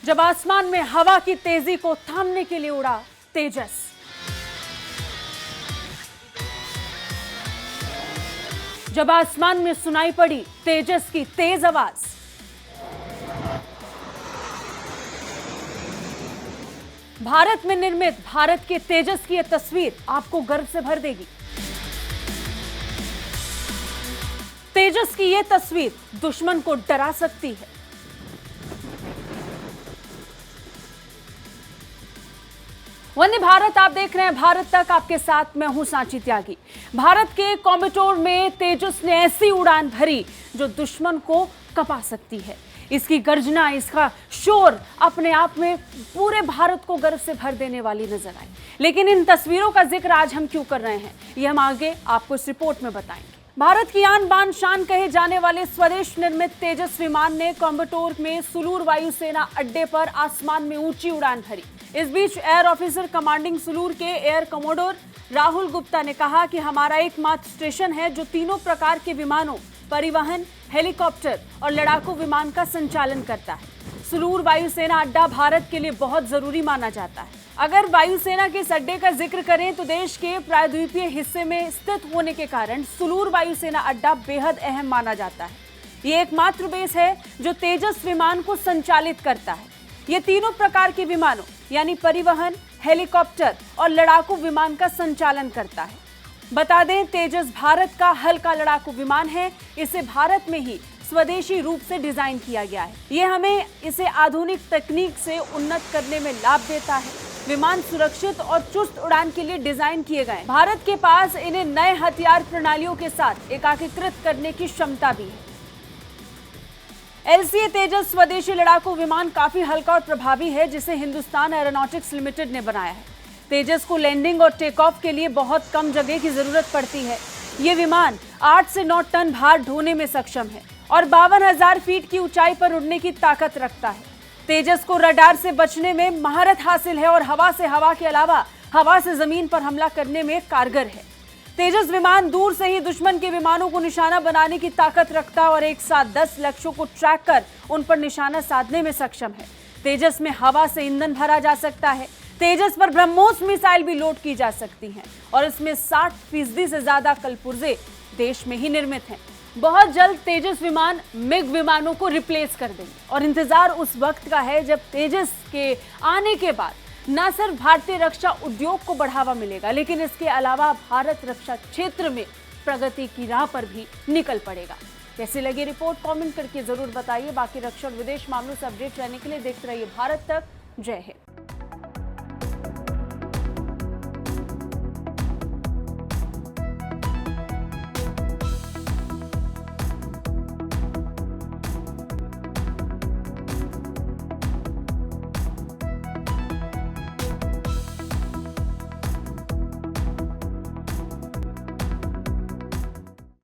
जब आसमान में हवा की तेजी को थामने के लिए उड़ा तेजस। जब आसमान में सुनाई पड़ी तेजस की तेज आवाज। भारत में निर्मित भारत के तेजस की यह तस्वीर आपको गर्व से भर देगी। तेजस की यह तस्वीर दुश्मन को डरा सकती है। वंदे भारत आप देख रहे हैं भारत तक, आपके साथ मैं हूं सांची त्यागी। भारत के कोयंबटूर में तेजस ने ऐसी उड़ान भरी जो दुश्मन को कपा सकती है। इसकी गर्जना, इसका शोर अपने आप में पूरे भारत को गर्व से भर देने वाली नजर आई। लेकिन इन तस्वीरों का जिक्र आज हम क्यों कर रहे हैं, ये हम आगे आपको इस रिपोर्ट में बताएंगे। भारत की आन बान शान कहे जाने वाले स्वदेश निर्मित तेजस विमान ने कोयंबटूर में सुलूर वायुसेना अड्डे पर आसमान में ऊंची उड़ान भरी। इस बीच एयर ऑफिसर कमांडिंग सुलूर के एयर कमोडोर राहुल गुप्ता ने कहा कि हमारा एकमात्र स्टेशन है जो तीनों प्रकार के विमानों, परिवहन, हेलीकॉप्टर और लड़ाकू विमान का संचालन करता है। सुलूर वायुसेना अड्डा भारत के लिए बहुत जरूरी माना जाता है। अगर वायुसेना के इस अड्डे का जिक्र करें तो देश के प्रायद्वीपीय हिस्से में स्थित होने के कारण सुलूर वायुसेना अड्डा बेहद अहम माना जाता है। ये एकमात्र बेस है जो तेजस विमान को संचालित करता है। ये तीनों प्रकार के विमानों यानी परिवहन, हेलीकॉप्टर और लड़ाकू विमान का संचालन करता है। बता दें, तेजस भारत का हल्का लड़ाकू विमान है। इसे भारत में ही स्वदेशी रूप से डिजाइन किया गया है। ये हमें इसे आधुनिक तकनीक से उन्नत करने में लाभ देता है। विमान सुरक्षित और चुस्त उड़ान के लिए डिजाइन किए गए। भारत के पास इन्हें नए हथियार प्रणालियों के साथ एकीकृत करने की क्षमता भी है। LCA तेजस स्वदेशी लड़ाकू विमान काफी हल्का और प्रभावी है, जिसे हिंदुस्तान एरोनॉटिक्स लिमिटेड ने बनाया है। तेजस को लैंडिंग और टेक ऑफ के लिए बहुत कम जगह की जरूरत पड़ती है। ये विमान 8 से 9 टन भार ढोने में सक्षम है और 52,000 फीट की ऊंचाई पर उड़ने की ताकत रखता है। तेजस को रडार से बचने में महारत हासिल है और हवा से हवा के अलावा हवा से जमीन पर हमला करने में कारगर है। तेजस विमान दूर से ही दुश्मन के विमानों को निशाना बनाने की ताकत रखता है और एक साथ 10 लक्ष्यों को ट्रैक कर उन पर निशाना साधने में सक्षम है। तेजस में हवा से ईंधन भरा जा सकता है। तेजस पर ब्रह्मोस मिसाइल भी लोड की जा सकती हैं और इसमें 60% से ज्यादा कलपुर्जे देश में ही निर्मित हैं। बहुत जल्द तेजस विमान मिग विमानों को रिप्लेस कर देंगे और इंतजार उस वक्त का है जब तेजस के आने के बाद न सिर्फ भारतीय रक्षा उद्योग को बढ़ावा मिलेगा, लेकिन इसके अलावा भारत रक्षा क्षेत्र में प्रगति की राह पर भी निकल पड़ेगा। कैसी लगी रिपोर्ट कमेंट करके जरूर बताइए। बाकी रक्षा और विदेश मामलों से अपडेट रहने के लिए देखते रहिए भारत तक। जय हिंद।